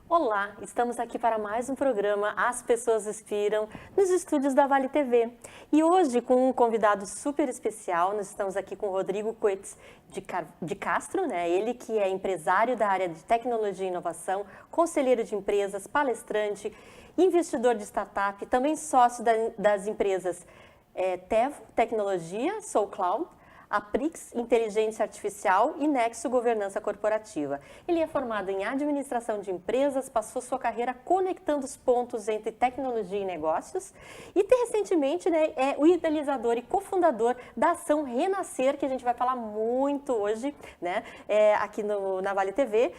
Olá, estamos aqui para mais um programa As Pessoas Inspiram, nos estúdios da Vale TV. E hoje, com um convidado super especial, nós estamos aqui com o Rodrigo Coetes de Castro, né? Ele que é empresário da área de tecnologia e inovação, conselheiro de empresas, palestrante, investidor de startup, também sócio das empresas Tevo Tecnologia, SoulCloud, Aprix, Inteligência Artificial e Nexo Governança Corporativa. Ele é formado em Administração de Empresas, passou sua carreira conectando os pontos entre tecnologia e negócios e recentemente é o idealizador e cofundador da ação Renascer, que a gente vai falar muito hoje, né, aqui na Vale TV,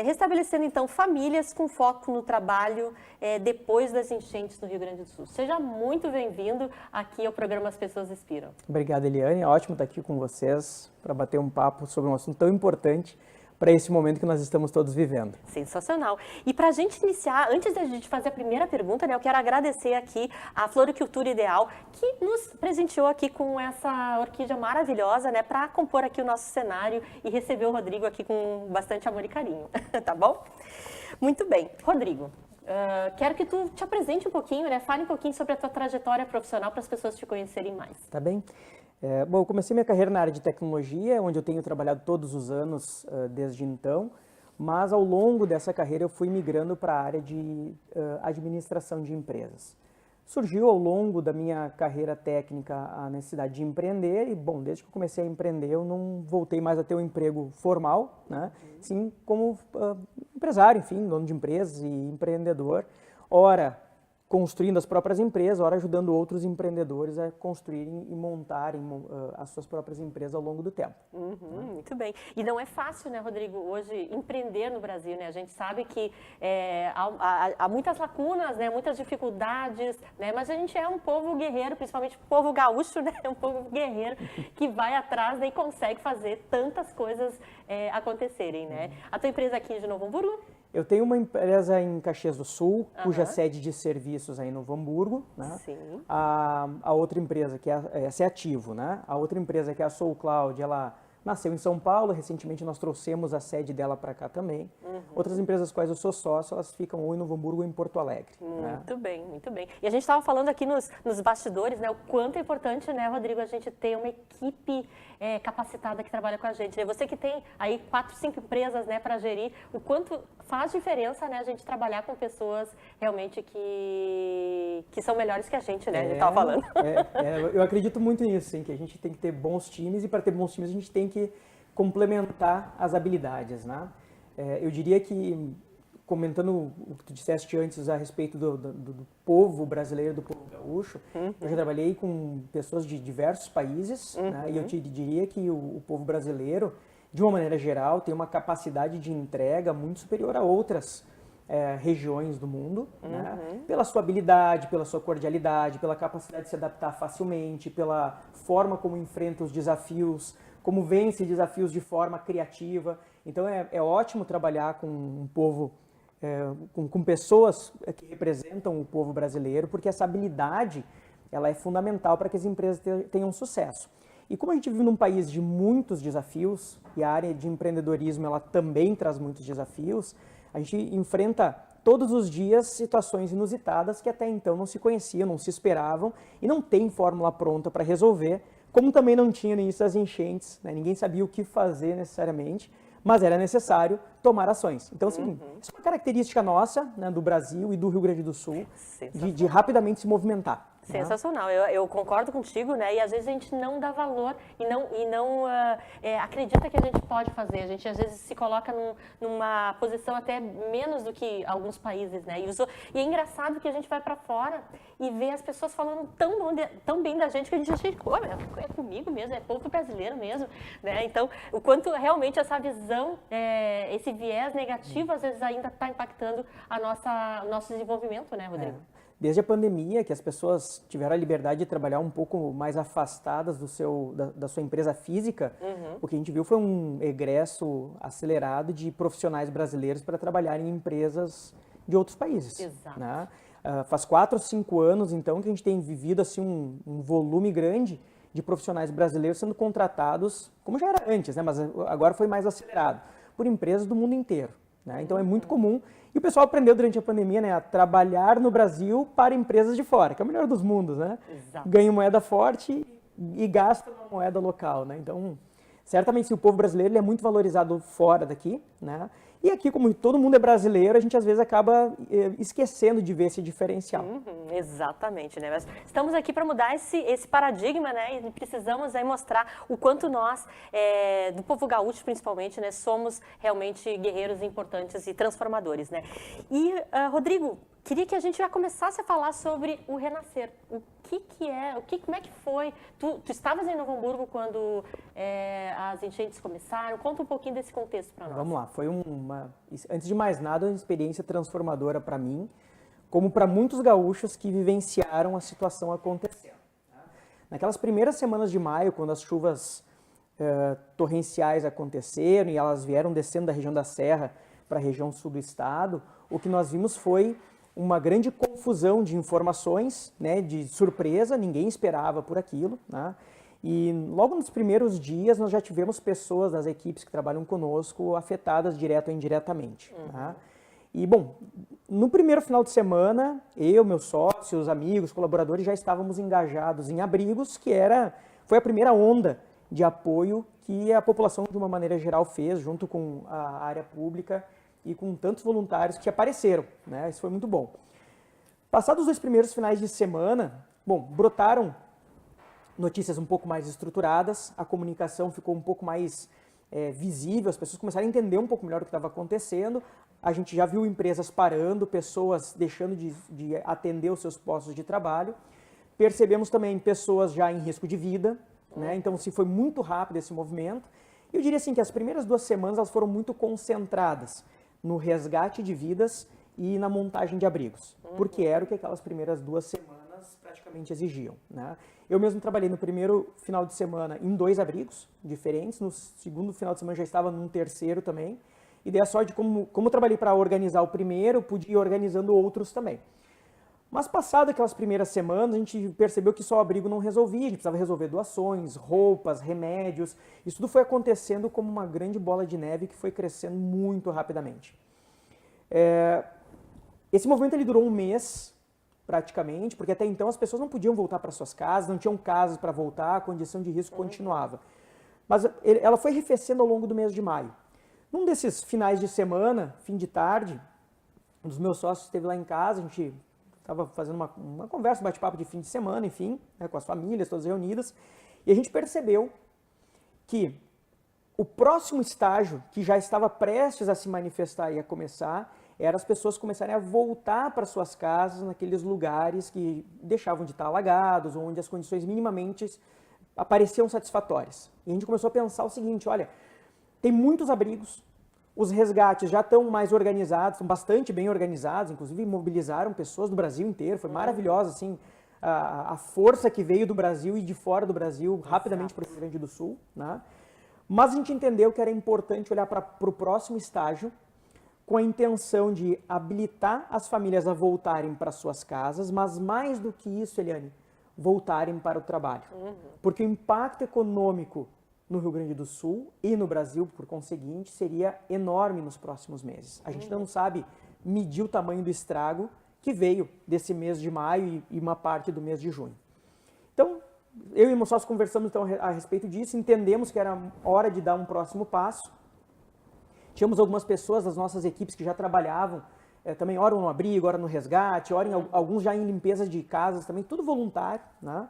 restabelecendo então famílias com foco no trabalho depois das enchentes no Rio Grande do Sul. Seja muito bem-vindo aqui ao programa As Pessoas Inspiram. Obrigado, Eliane. É ótimo estar aqui com vocês para bater um papo sobre um assunto tão importante para esse momento que nós estamos todos vivendo. Sensacional. E para a gente iniciar, antes da gente fazer a primeira pergunta, né, eu quero agradecer aqui a Floricultura Ideal, que nos presenteou aqui com essa orquídea maravilhosa, né, para compor aqui o nosso cenário e receber o Rodrigo aqui com bastante amor e carinho, tá bom? Muito bem. Rodrigo, quero que tu te apresente um pouquinho, né, fale um pouquinho sobre a tua trajetória profissional para as pessoas te conhecerem mais. Tá bem? Bom, eu comecei minha carreira na área de tecnologia, onde eu tenho trabalhado todos os anos desde então, mas ao longo dessa carreira eu fui migrando para a área de administração de empresas. Surgiu ao longo da minha carreira técnica a necessidade de empreender e, bom, desde que eu comecei a empreender eu não voltei mais a ter um emprego formal, né? Sim, como empresário, enfim, dono de empresas e empreendedor, ora construindo as próprias empresas, ora ajudando outros empreendedores a construírem e montarem as suas próprias empresas ao longo do tempo. Muito bem. E não é fácil, né, Rodrigo, hoje empreender no Brasil, né? A gente sabe que há muitas lacunas, né, muitas dificuldades, né? Mas a gente é um povo guerreiro, principalmente o povo gaúcho, né? É um povo guerreiro que vai atrás, né, e consegue fazer tantas coisas acontecerem, né? A tua empresa aqui de Novo Hamburgo? Eu tenho uma empresa em Caxias do Sul, cuja sede de serviços é em Novo Hamburgo, né? Sim. A outra empresa, que essa é Ativo, né? A outra empresa, que é a SoulCloud, ela nasceu em São Paulo, recentemente nós trouxemos a sede dela para cá também. Outras empresas quais eu sou sócio, elas ficam ou em Novo Hamburgo ou em Porto Alegre. Muito bem, muito bem. E a gente estava falando aqui nos bastidores, né, o quanto é importante, né, Rodrigo, a gente ter uma equipe capacitada que trabalha com a gente. Né? Você que tem aí 4, 5 empresas, né, para gerir, o quanto faz diferença, né, a gente trabalhar com pessoas realmente que são melhores que a gente, né, a gente estava falando. Eu acredito muito nisso, sim, que a gente tem que ter bons times e para ter bons times a gente tem que complementar as habilidades, né? Eu diria que, comentando o que tu disseste antes a respeito do povo brasileiro, do povo gaúcho, eu já trabalhei com pessoas de diversos países, né? E eu te diria que o povo brasileiro, de uma maneira geral, tem uma capacidade de entrega muito superior a outras regiões do mundo, né? Pela sua habilidade, pela sua cordialidade, pela capacidade de se adaptar facilmente, pela forma como enfrenta os desafios, como vence desafios de forma criativa. Então é ótimo trabalhar com um povo, com pessoas que representam o povo brasileiro, porque essa habilidade ela é fundamental para que as empresas tenham sucesso. E como a gente vive num país de muitos desafios, e a área de empreendedorismo ela também traz muitos desafios, a gente enfrenta todos os dias situações inusitadas que até então não se conheciam, não se esperavam e não tem fórmula pronta para resolver, como também não tinha no início das enchentes, né? Ninguém sabia o que fazer necessariamente, mas era necessário tomar ações. Então, assim, isso é uma característica nossa, né, do Brasil e do Rio Grande do Sul, de rapidamente se movimentar. Sensacional, eu concordo contigo, né? E às vezes a gente não dá valor e não acredita que a gente pode fazer. A gente às vezes se coloca numa posição até menos do que alguns países, né? E é engraçado que a gente vai para fora e vê as pessoas falando tão bem da gente que a gente acha, pô, é comigo mesmo, é povo brasileiro mesmo, né? Então, o quanto realmente essa visão, esse viés negativo às vezes ainda está impactando o nosso desenvolvimento, né, Rodrigo? Desde a pandemia, que as pessoas tiveram a liberdade de trabalhar um pouco mais afastadas da sua empresa física, o que a gente viu foi um egresso acelerado de profissionais brasileiros para trabalhar em empresas de outros países. Exato. Né? Faz 4 ou 5 anos, então, que a gente tem vivido assim, um volume grande de profissionais brasileiros sendo contratados, como já era antes, né? Mas agora foi mais acelerado, por empresas do mundo inteiro. né? Então é muito comum. E o pessoal aprendeu durante a pandemia, né, a trabalhar no Brasil para empresas de fora, que é o melhor dos mundos, né? Exato. Ganha moeda forte e gasta uma moeda local, né? Então, certamente, o povo brasileiro ele é muito valorizado fora daqui, né? E aqui, como todo mundo é brasileiro, a gente às vezes acaba esquecendo de ver esse diferencial. Exatamente, né? Mas estamos aqui para mudar esse paradigma, né? E precisamos aí mostrar o quanto nós, do povo gaúcho principalmente, né, somos realmente guerreiros importantes e transformadores, né? E, Rodrigo, queria que a gente já começasse a falar sobre o Renascer. O que é, como é que foi? Tu estavas em Novo Hamburgo quando as enchentes começaram? Conta um pouquinho desse contexto para nós. Vamos lá, foi antes de mais nada, uma experiência transformadora para mim, como para muitos gaúchos que vivenciaram a situação acontecendo. Naquelas primeiras semanas de maio, quando as chuvas torrenciais aconteceram e elas vieram descendo da região da Serra para a região sul do estado, o que nós vimos foi uma grande confusão de informações, né, de surpresa, ninguém esperava por aquilo, né? E logo nos primeiros dias nós já tivemos pessoas das equipes que trabalham conosco afetadas direto ou indiretamente. Né? E bom, no primeiro final de semana, eu, meus sócios, amigos, colaboradores já estávamos engajados em abrigos, foi a primeira onda de apoio que a população de uma maneira geral fez, junto com a área pública e com tantos voluntários que apareceram, né? Isso foi muito bom. Passados os 2 primeiros finais de semana, bom, brotaram notícias um pouco mais estruturadas, a comunicação ficou um pouco mais visível, as pessoas começaram a entender um pouco melhor o que estava acontecendo, a gente já viu empresas parando, pessoas deixando de atender os seus postos de trabalho, percebemos também pessoas já em risco de vida, né? Então foi muito rápido esse movimento. Eu diria assim que as primeiras 2 semanas elas foram muito concentradas no resgate de vidas e na montagem de abrigos, porque era o que aquelas primeiras 2 semanas praticamente exigiam, né? Eu mesmo trabalhei no primeiro final de semana em 2 abrigos diferentes, no segundo final de semana já estava num terceiro também, e dei a sorte de como eu trabalhei para organizar o primeiro, pude ir organizando outros também. Mas passado aquelas primeiras semanas, a gente percebeu que só o abrigo não resolvia, a gente precisava resolver doações, roupas, remédios. Isso tudo foi acontecendo como uma grande bola de neve que foi crescendo muito rapidamente. Esse movimento ele durou 1 mês, praticamente, porque até então as pessoas não podiam voltar para suas casas, não tinham casas para voltar, a condição de risco continuava. Mas ela foi arrefecendo ao longo do mês de maio. Num desses finais de semana, fim de tarde, um dos meus sócios esteve lá em casa, a gente estava fazendo uma conversa, um bate-papo de fim de semana, enfim, né, com as famílias todas reunidas, e a gente percebeu que o próximo estágio, que já estava prestes a se manifestar e a começar, era as pessoas começarem a voltar para suas casas naqueles lugares que deixavam de estar alagados, onde as condições minimamente apareciam satisfatórias. E a gente começou a pensar o seguinte, olha, tem muitos abrigos, os resgates já estão mais organizados, estão bastante bem organizados, inclusive mobilizaram pessoas do Brasil inteiro, foi maravilhosa assim, a força que veio do Brasil e de fora do Brasil, rapidamente para o Rio Grande do Sul, né? Mas a gente entendeu que era importante olhar para o próximo estágio, com a intenção de habilitar as famílias a voltarem para suas casas, mas mais do que isso, Eliane, voltarem para o trabalho. Porque o impacto econômico no Rio Grande do Sul e no Brasil, por conseguinte, seria enorme nos próximos meses. A gente não sabe medir o tamanho do estrago que veio desse mês de maio e uma parte do mês de junho. Então, eu e meus sócios conversamos então a respeito disso, entendemos que era hora de dar um próximo passo. Tínhamos algumas pessoas das nossas equipes que já trabalhavam, também ora no abrigo, ora no resgate, ora alguns já em limpeza de casas também, tudo voluntário, né?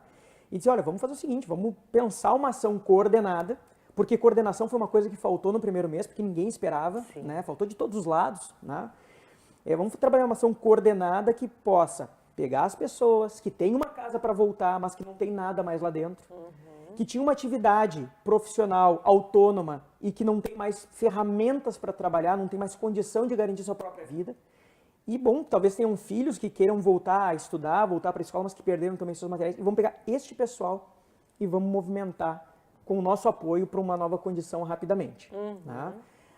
E disse, olha, vamos fazer o seguinte, vamos pensar uma ação coordenada, porque coordenação foi uma coisa que faltou no primeiro mês, porque ninguém esperava, né? Faltou de todos os lados, né? Vamos trabalhar uma ação coordenada que possa pegar as pessoas, que tem uma casa para voltar, mas que não tem nada mais lá dentro, que tinha uma atividade profissional, autônoma, e que não tem mais ferramentas para trabalhar, não tem mais condição de garantir sua própria vida. E, bom, talvez tenham filhos que queiram voltar a estudar, voltar para a escola, mas que perderam também seus materiais. E vamos pegar este pessoal e vamos movimentar com o nosso apoio para uma nova condição rapidamente. Né?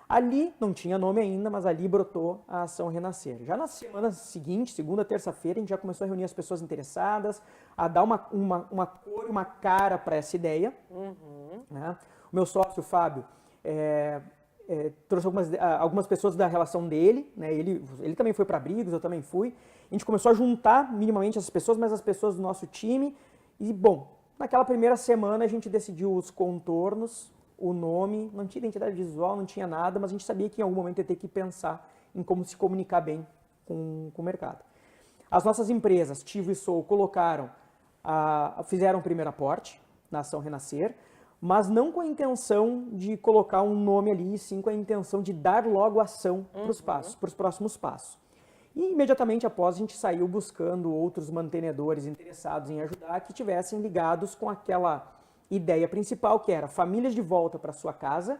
Ali, não tinha nome ainda, mas ali brotou a Ação Renascer. Já na semana seguinte, segunda, terça-feira, a gente já começou a reunir as pessoas interessadas, a dar uma cor, uma cara para essa ideia. Né? O meu sócio, Fábio, trouxe algumas pessoas da relação dele, né? Ele também foi para Abrigos, eu também fui. A gente começou a juntar minimamente essas pessoas, mas as pessoas do nosso time. E, bom, naquela primeira semana a gente decidiu os contornos, o nome, não tinha identidade visual, não tinha nada, mas a gente sabia que em algum momento ia ter que pensar em como se comunicar bem com o mercado. As nossas empresas, Tivo e Sou, fizeram o primeiro aporte na Ação Renascer, mas não com a intenção de colocar um nome ali, sim com a intenção de dar logo ação para os próximos passos. E imediatamente após a gente saiu buscando outros mantenedores interessados em ajudar que tivessem ligados com aquela ideia principal, que era famílias de volta para sua casa,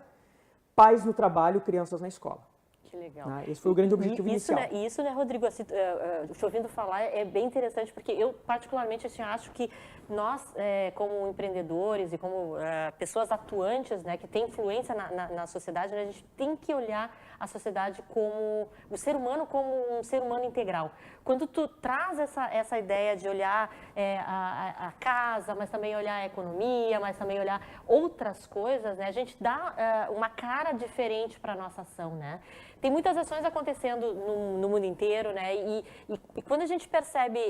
pais no trabalho, crianças na escola. Que legal. Esse foi o grande objetivo inicial. Isso, né, Rodrigo, assim, te ouvindo falar é bem interessante, porque eu particularmente assim, acho que nós, como empreendedores e como pessoas atuantes, né, que têm influência na sociedade, né, a gente tem que olhar a sociedade como o ser humano como um ser humano integral. Quando tu traz essa ideia de olhar a casa, mas também olhar a economia, mas também olhar outras coisas, né, a gente dá uma cara diferente para a nossa ação, né? Tem muitas ações acontecendo no mundo inteiro, né? E quando a gente percebe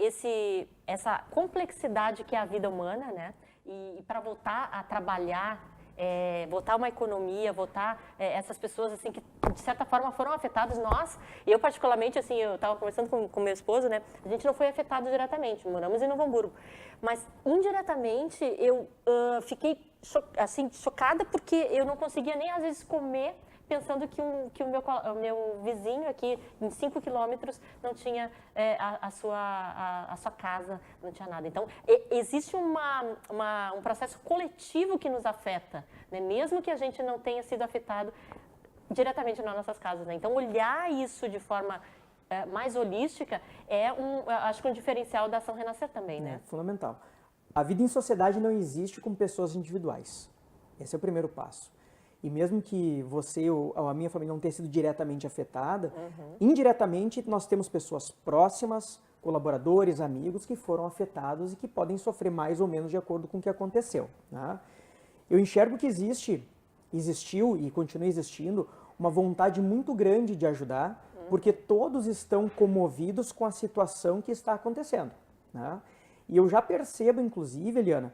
essa complexidade que é a vida humana, né? E para voltar a trabalhar, voltar uma economia, voltar essas pessoas assim que de certa forma foram afetadas. Eu particularmente, assim, eu estava conversando com meu esposo, né? A gente não foi afetado diretamente, moramos em Novo Hamburgo, mas indiretamente eu fiquei assim chocada porque eu não conseguia nem às vezes comer, pensando que o meu vizinho aqui, em 5 quilômetros, não tinha a sua casa, não tinha nada. Então, existe um processo coletivo que nos afeta, né? Mesmo que a gente não tenha sido afetado diretamente nas nossas casas, né? Então, olhar isso de forma mais holística acho que um diferencial da Ação Renascer também, né? É fundamental. A vida em sociedade não existe com pessoas individuais. Esse é o primeiro passo. E mesmo que você ou a minha família não tenha sido diretamente afetada, indiretamente nós temos pessoas próximas, colaboradores, amigos que foram afetados e que podem sofrer mais ou menos de acordo com o que aconteceu, né? Eu enxergo que existiu e continua existindo uma vontade muito grande de ajudar, porque todos estão comovidos com a situação que está acontecendo, né? E eu já percebo, inclusive, Eliana,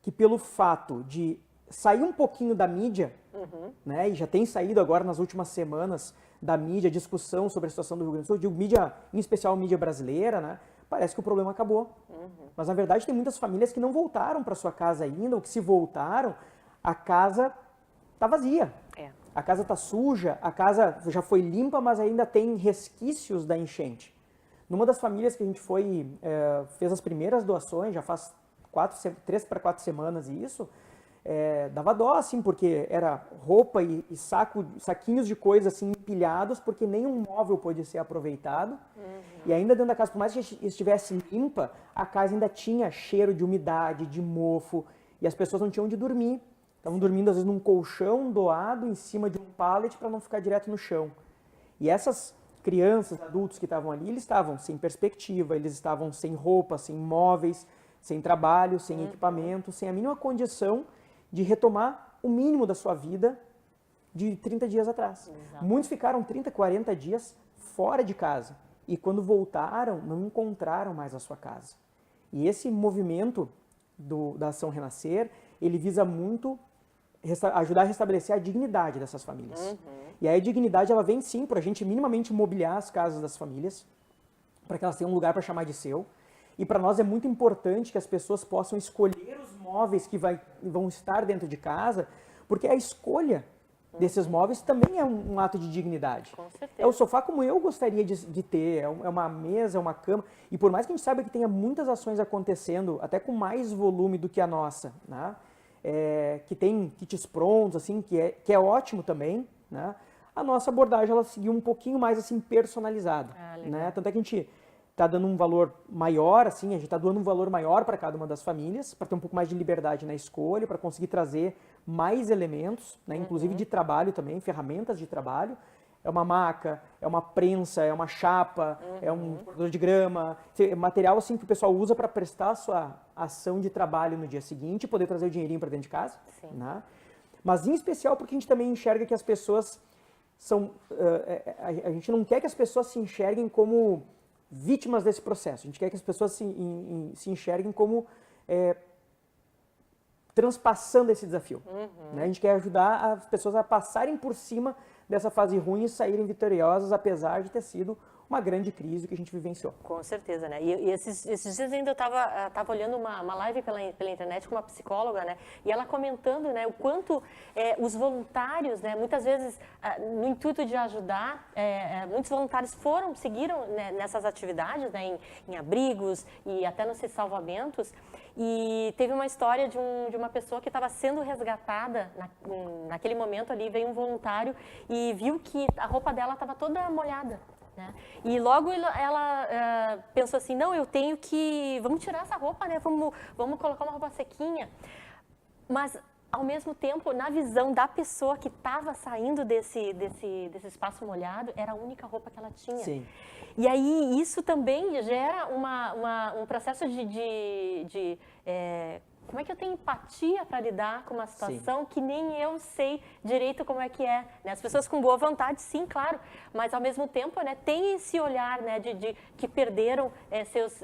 que pelo fato de sair um pouquinho da mídia, né, e já tem saído agora nas últimas semanas da mídia, discussão sobre a situação do Rio Grande do Sul, digo mídia, em especial mídia brasileira, né, parece que o problema acabou. Mas na verdade tem muitas famílias que não voltaram para sua casa ainda, ou que se voltaram, a casa está vazia. A casa está suja, a casa já foi limpa, mas ainda tem resquícios da enchente. Numa das famílias que a gente fez as primeiras doações, já faz 3 para 4 semanas isso, dava dó, assim, porque era roupa e saquinhos de coisa assim empilhados, porque nenhum móvel pôde ser aproveitado. E ainda dentro da casa, por mais que estivesse limpa, a casa ainda tinha cheiro de umidade, de mofo, e as pessoas não tinham onde dormir. Estavam dormindo, às vezes, num colchão doado em cima de um pallet para não ficar direto no chão. E essas crianças, adultos que estavam ali, eles estavam sem perspectiva, eles estavam sem roupa, sem móveis, sem trabalho, sem equipamento, sem a mínima condição de retomar o mínimo da sua vida de 30 dias atrás. Exato. Muitos ficaram 30, 40 dias fora de casa e quando voltaram, não encontraram mais a sua casa. E esse movimento da Ação Renascer, ele visa muito ajudar a restabelecer a dignidade dessas famílias. E aí a dignidade, ela vem sim para a gente minimamente mobiliar as casas das famílias, para que elas tenham um lugar para chamar de seu. E para nós é muito importante que as pessoas possam escolher os móveis que vão estar dentro de casa, porque a escolha desses móveis também é um ato de dignidade. Com certeza. É o sofá como eu gostaria de ter, é uma mesa, é uma cama. E por mais que a gente saiba que tenha muitas ações acontecendo, até com mais volume do que a nossa, né? Que tem kits prontos, assim, que é ótimo também, né? A nossa abordagem, ela seguiu um pouquinho mais assim personalizada, né? Tanto é que a gente está dando um valor maior, assim, a gente está doando um valor maior para cada uma das famílias, para ter um pouco mais de liberdade na escolha, para conseguir trazer mais elementos, né, inclusive de trabalho também, ferramentas de trabalho. É uma maca, é uma prensa, é uma chapa, é um cortador de grama, material assim que o pessoal usa para prestar a sua ação de trabalho no dia seguinte e poder trazer o dinheirinho para dentro de casa. Né? Mas em especial porque a gente também enxerga que as pessoas a gente não quer que as pessoas se enxerguem como vítimas desse processo. A gente quer que as pessoas se enxerguem como transpassando esse desafio. Né? A gente quer ajudar as pessoas a passarem por cima dessa fase ruim e saírem vitoriosas, apesar de ter sido uma grande crise que a gente vivenciou. Com certeza, né? E esses dias ainda eu estava olhando uma live pela internet com uma psicóloga, né? E ela comentando, né, o quanto os voluntários, né, muitas vezes, no intuito de ajudar, muitos voluntários seguiram, né, nessas atividades, né, em abrigos e até nos salvamentos. E teve uma história de uma pessoa que estava sendo resgatada, naquele momento ali veio um voluntário e viu que a roupa dela estava toda molhada. Né? E logo ela pensou assim, não, eu tenho que, vamos tirar essa roupa, né? Vamos colocar uma roupa sequinha. Mas, ao mesmo tempo, na visão da pessoa que estava saindo desse espaço molhado, era a única roupa que ela tinha. Sim. E aí isso também gera um processo como é que eu tenho empatia para lidar com uma situação que nem eu sei direito como é que é, né? As pessoas com boa vontade, sim, claro, mas ao mesmo tempo, né, tem esse olhar, né, de que perderam seus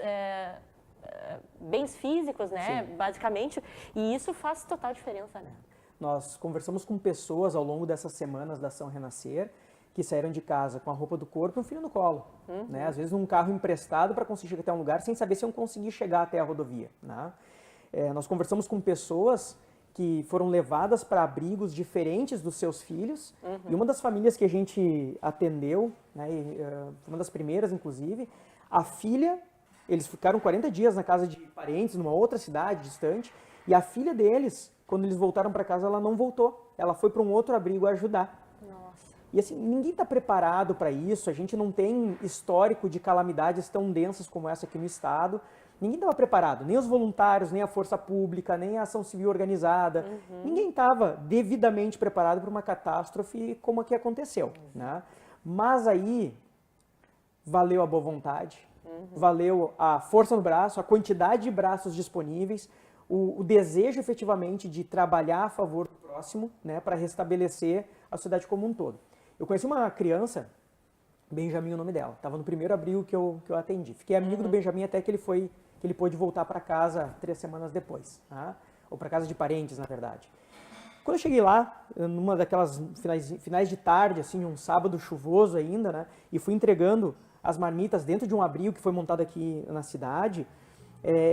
bens físicos, né, basicamente, e isso faz total diferença, né? Nós conversamos com pessoas ao longo dessas semanas da Ação Renascer que saíram de casa com a roupa do corpo e um filho no colo, né? Às vezes um carro emprestado para conseguir chegar até um lugar sem saber se iam conseguir chegar até a rodovia, né? Nós conversamos com pessoas que foram levadas para abrigos diferentes dos seus filhos, e uma das famílias que a gente atendeu, né, uma das primeiras inclusive, a filha, eles ficaram 40 dias na casa de parentes, numa outra cidade distante, e a filha deles, quando eles voltaram para casa, ela não voltou, ela foi para um outro abrigo ajudar. Nossa. E assim, ninguém está preparado para isso, a gente não tem histórico de calamidades tão densas como essa aqui no estado. Ninguém estava preparado, nem os voluntários, nem a força pública, nem a ação civil organizada. Ninguém estava devidamente preparado para uma catástrofe como a que aconteceu. Né? Mas aí, valeu a boa vontade, valeu a força no braço, a quantidade de braços disponíveis, o desejo efetivamente de trabalhar a favor do próximo, né, para restabelecer a sociedade como um todo. Eu conheci uma criança, Benjamin, o nome dela, estava no primeiro abrigo que eu atendi. Fiquei amigo do Benjamin até que ele pôde voltar para casa 3 semanas depois, tá? Ou para casa de parentes, na verdade. Quando eu cheguei lá, numa daquelas finais de tarde, assim, um sábado chuvoso ainda, né, e fui entregando as marmitas dentro de um abrigo que foi montado aqui na cidade,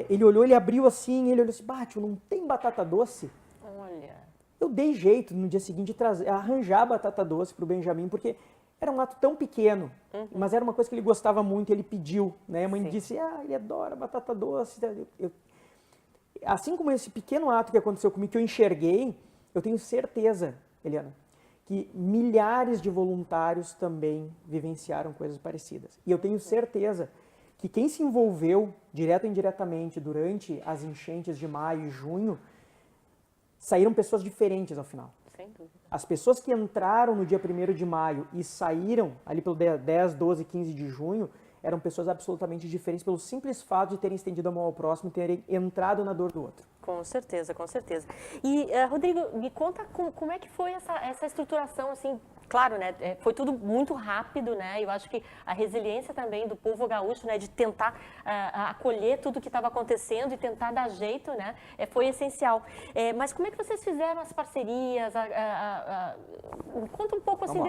ele olhou, ele abriu assim, ele olhou assim, Bátio, não tem batata doce? Olha. Eu dei jeito no dia seguinte de arranjar batata doce para o Benjamin, porque era um ato tão pequeno, mas era uma coisa que ele gostava muito, ele pediu, né? A mãe disse, ele adora batata doce. Assim como esse pequeno ato que aconteceu comigo, que eu enxerguei, eu tenho certeza, Eliana, que milhares de voluntários também vivenciaram coisas parecidas. E eu tenho certeza que quem se envolveu, direto ou indiretamente, durante as enchentes de maio e junho, saíram pessoas diferentes ao final. Sem dúvida. As pessoas que entraram no dia 1º de maio e saíram ali pelo 10, 12, 15 de junho, eram pessoas absolutamente diferentes pelo simples fato de terem estendido a mão ao próximo e terem entrado na dor do outro. Com certeza, com certeza. E, Rodrigo, me conta como é que foi essa estruturação, assim, claro, né, foi tudo muito rápido, né, eu acho que a resiliência também do povo gaúcho, né, de tentar acolher tudo que estava acontecendo e tentar dar jeito, né, foi essencial. Mas como é que vocês fizeram as parcerias? Conta um pouco, assim,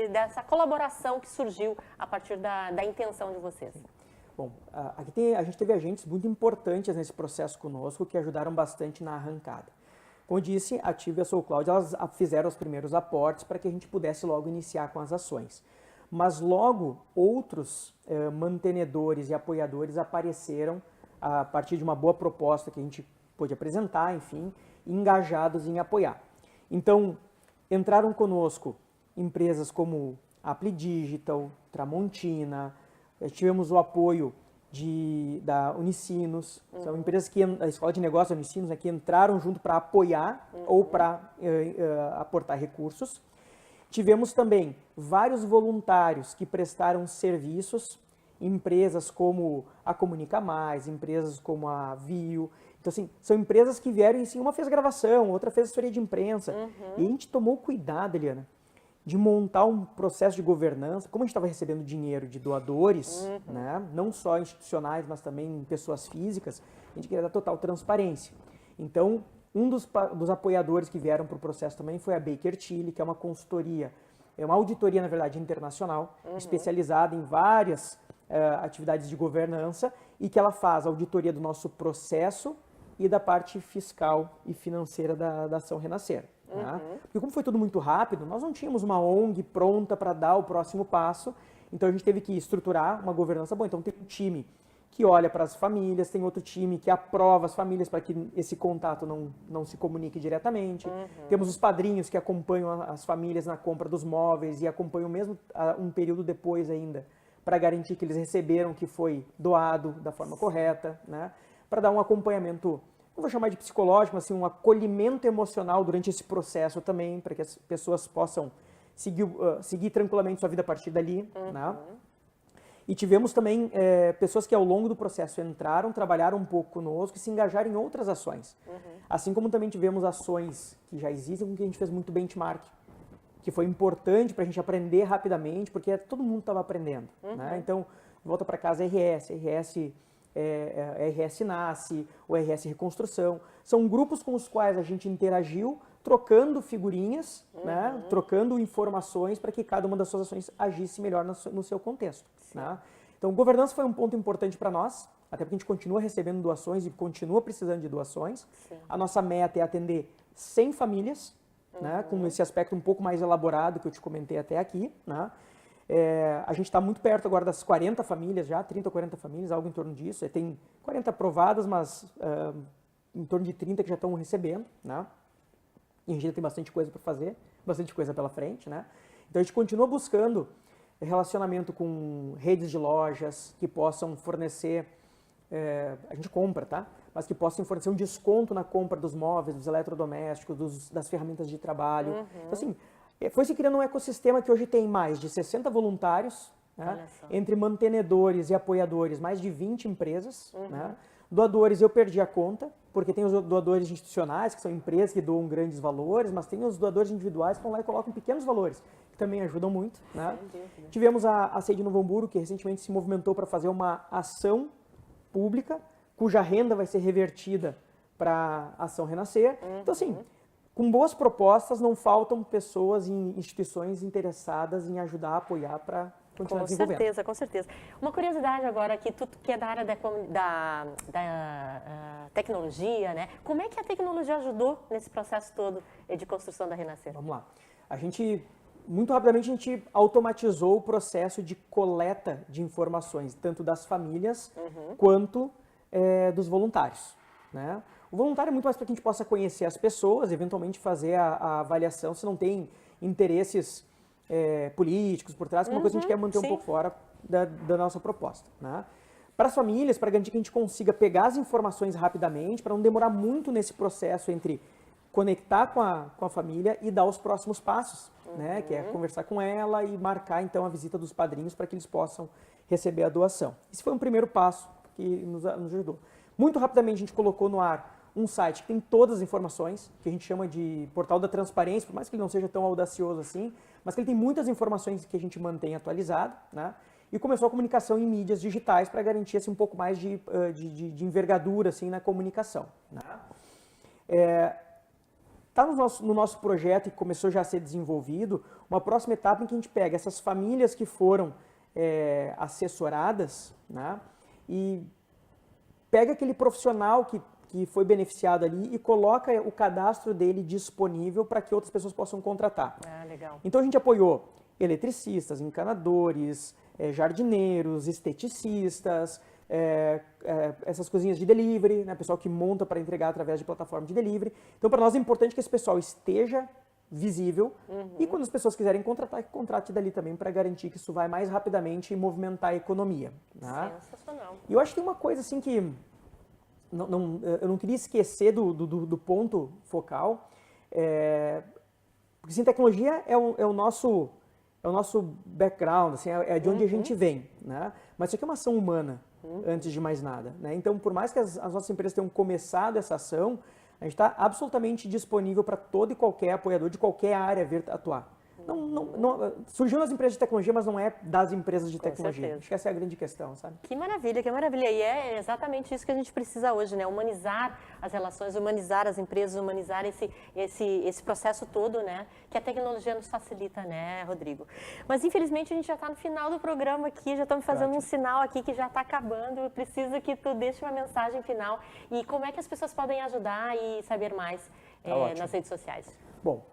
dessa colaboração que surgiu a partir da intenção de vocês. Bom, aqui a gente teve agentes muito importantes nesse processo conosco que ajudaram bastante na arrancada. Como eu disse, a Ativa e a SouCloud, elas fizeram os primeiros aportes para que a gente pudesse logo iniciar com as ações. Mas logo outros mantenedores e apoiadores apareceram a partir de uma boa proposta que a gente pôde apresentar, enfim, engajados em apoiar. Então, entraram conosco empresas como Appli Digital, Tramontina, tivemos o apoio da Unicinos, são empresas que, a Escola de Negócios da Unicinos, que entraram junto para apoiar ou para aportar recursos. Tivemos também vários voluntários que prestaram serviços, empresas como a Comunica Mais, empresas como a Vio. Então, assim, são empresas que vieram e, assim, uma fez gravação, outra fez assessoria de imprensa. E a gente tomou cuidado, Eliana, de montar um processo de governança, como a gente estava recebendo dinheiro de doadores, né, não só institucionais, mas também pessoas físicas, a gente queria dar total transparência. Então, um dos apoiadores que vieram para o processo também foi a Baker Tilly, que é uma consultoria, é uma auditoria, na verdade, internacional, especializada em várias atividades de governança e que ela faz a auditoria do nosso processo e da parte fiscal e financeira da Ação Renascer. Né? Porque como foi tudo muito rápido, nós não tínhamos uma ONG pronta para dar o próximo passo, então a gente teve que estruturar uma governança boa. Então tem um time que olha para as famílias, tem outro time que aprova as famílias para que esse contato não se comunique diretamente. Temos os padrinhos que acompanham as famílias na compra dos móveis e acompanham mesmo um período depois ainda, para garantir que eles receberam o que foi doado da forma correta, né? Para dar um acompanhamento, não vou chamar de psicológico, mas assim, um acolhimento emocional durante esse processo também, para que as pessoas possam seguir tranquilamente sua vida a partir dali. Né? E tivemos também pessoas que ao longo do processo entraram, trabalharam um pouco conosco e se engajaram em outras ações. Assim como também tivemos ações que já existem, com que a gente fez muito benchmark, que foi importante para a gente aprender rapidamente, porque todo mundo estava aprendendo. Né? Então, volta para casa RS Nasce, o RS Reconstrução. São grupos com os quais a gente interagiu, trocando figurinhas, né? Trocando informações para que cada uma das suas ações agisse melhor no seu contexto. Né? Então, governança foi um ponto importante para nós, até porque a gente continua recebendo doações e continua precisando de doações. Sim. A nossa meta é atender 100 famílias, né? Com esse aspecto um pouco mais elaborado que eu te comentei até aqui. Né? A gente está muito perto agora das 40 famílias já, 30 ou 40 famílias, algo em torno disso. Tem 40 aprovadas, mas em torno de 30 que já estão recebendo. Né? E a gente ainda tem bastante coisa para fazer, bastante coisa pela frente. Né? Então a gente continua buscando relacionamento com redes de lojas que possam fornecer, a gente compra, tá? Mas que possam fornecer um desconto na compra dos móveis, dos eletrodomésticos, das ferramentas de trabalho. Então assim, foi se criando um ecossistema que hoje tem mais de 60 voluntários, né? Entre mantenedores e apoiadores, mais de 20 empresas. Né? Doadores, eu perdi a conta, porque tem os doadores institucionais, que são empresas que doam grandes valores, mas tem os doadores individuais que vão lá e colocam pequenos valores, que também ajudam muito. Né? Tivemos a Sede Novo Hamburgo, que recentemente se movimentou para fazer uma ação pública, cuja renda vai ser revertida para a Ação Renascer. Então, assim, com boas propostas, não faltam pessoas e instituições interessadas em ajudar, apoiar para continuar desenvolvendo. Com certeza, com certeza. Uma curiosidade agora, que tu que é da área da tecnologia, né? Como é que a tecnologia ajudou nesse processo todo de construção da Renascer? Vamos lá. Muito rapidamente, a gente automatizou o processo de coleta de informações, tanto das famílias quanto dos voluntários. Né? O voluntário é muito mais para que a gente possa conhecer as pessoas, eventualmente fazer a avaliação se não tem interesses políticos por trás, que é uma coisa que a gente quer manter um pouco fora da nossa proposta. Né? Para as famílias, para garantir que a gente consiga pegar as informações rapidamente, para não demorar muito nesse processo entre conectar com a família e dar os próximos passos, né? Que é conversar com ela e marcar então a visita dos padrinhos para que eles possam receber a doação. Esse foi um primeiro passo que nos ajudou. Muito rapidamente a gente colocou no ar um site que tem todas as informações, que a gente chama de portal da transparência, por mais que ele não seja tão audacioso assim, mas que ele tem muitas informações que a gente mantém atualizado, né? E começou a comunicação em mídias digitais para garantir assim, um pouco mais de envergadura assim, na comunicação. Né? Está no nosso projeto e começou já a ser desenvolvido uma próxima etapa em que a gente pega essas famílias que foram assessoradas, né? E pega aquele profissional que foi beneficiado ali e coloca o cadastro dele disponível para que outras pessoas possam contratar. Legal. Então a gente apoiou eletricistas, encanadores, jardineiros, esteticistas, essas coisinhas de delivery, né? Pessoal que monta para entregar através de plataforma de delivery. Então para nós é importante que esse pessoal esteja visível e quando as pessoas quiserem contratar, que contrate dali também para garantir que isso vai mais rapidamente movimentar a economia. Né? Sensacional. E eu acho que tem uma coisa assim que eu não queria esquecer do ponto focal, porque assim, tecnologia é o nosso background, assim, é de onde a gente vem, né? Mas isso aqui é uma ação humana, antes de mais nada. Né? Então, por mais que as nossas empresas tenham começado essa ação, a gente está absolutamente disponível para todo e qualquer apoiador de qualquer área vir atuar. surgiu nas empresas de tecnologia, mas não é das empresas de tecnologia. certeza. Acho que essa é a grande questão, sabe? Que maravilha, que maravilha. E é exatamente isso que a gente precisa hoje, né? Humanizar as relações, humanizar as empresas, humanizar esse processo todo, né? Que a tecnologia nos facilita, né, Rodrigo? Mas, infelizmente, a gente já está no final do programa aqui, já estamos fazendo um sinal aqui que já está acabando. Eu preciso que tu deixe uma mensagem final. E como é que as pessoas podem ajudar e saber mais nas redes sociais? Bom,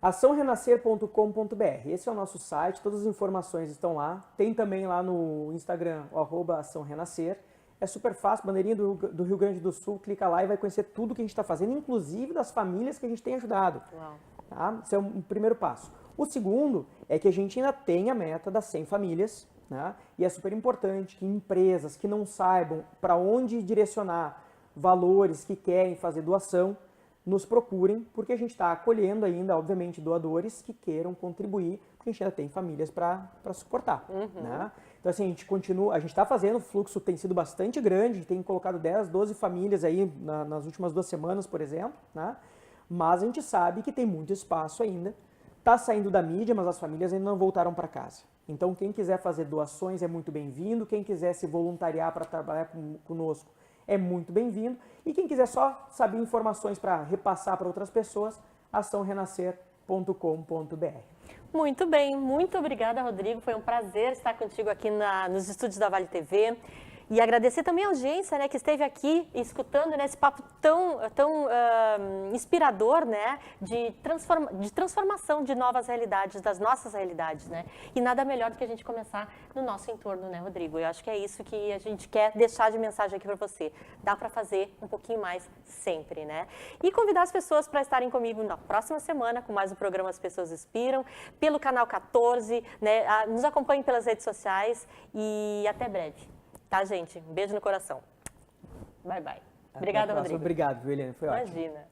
açãorenascer.com.br, esse é o nosso site, todas as informações estão lá. Tem também lá no Instagram, o @açãorenascer. É super fácil, bandeirinha do Rio Grande do Sul, clica lá e vai conhecer tudo que a gente está fazendo, inclusive das famílias que a gente tem ajudado. Uau. Tá? Esse é um primeiro passo. O segundo é que a gente ainda tem a meta das 100 famílias, né? E é super importante que empresas que não saibam para onde direcionar valores, que querem fazer doação, nos procurem, porque a gente está acolhendo ainda, obviamente, doadores que queiram contribuir, porque a gente ainda tem famílias para suportar. Né? Então, assim, a gente está fazendo, o fluxo tem sido bastante grande, a gente tem colocado 10, 12 famílias aí nas últimas 2 semanas, por exemplo, né? Mas a gente sabe que tem muito espaço ainda, está saindo da mídia, mas as famílias ainda não voltaram para casa. Então, quem quiser fazer doações é muito bem-vindo, quem quiser se voluntariar para trabalhar conosco é muito bem-vindo. E quem quiser só saber informações para repassar para outras pessoas, açãorenascer.com.br. Muito bem, muito obrigada, Rodrigo. Foi um prazer estar contigo aqui nos estúdios da Vale TV. E agradecer também a audiência, né, que esteve aqui escutando, né, esse papo tão inspirador, né, de transformação de novas realidades, das nossas realidades, né? E nada melhor do que a gente começar no nosso entorno, né, Rodrigo? Eu acho que é isso que a gente quer deixar de mensagem aqui para você. Dá para fazer um pouquinho mais sempre, né? E convidar as pessoas para estarem comigo na próxima semana com mais um programa As Pessoas Inspiram, pelo canal 14, né? Nos acompanhem pelas redes sociais e até breve. Tá, gente? Um beijo no coração. Bye, bye. Obrigada, Rodrigo. Obrigado, Eliane. Foi ótimo. Imagina.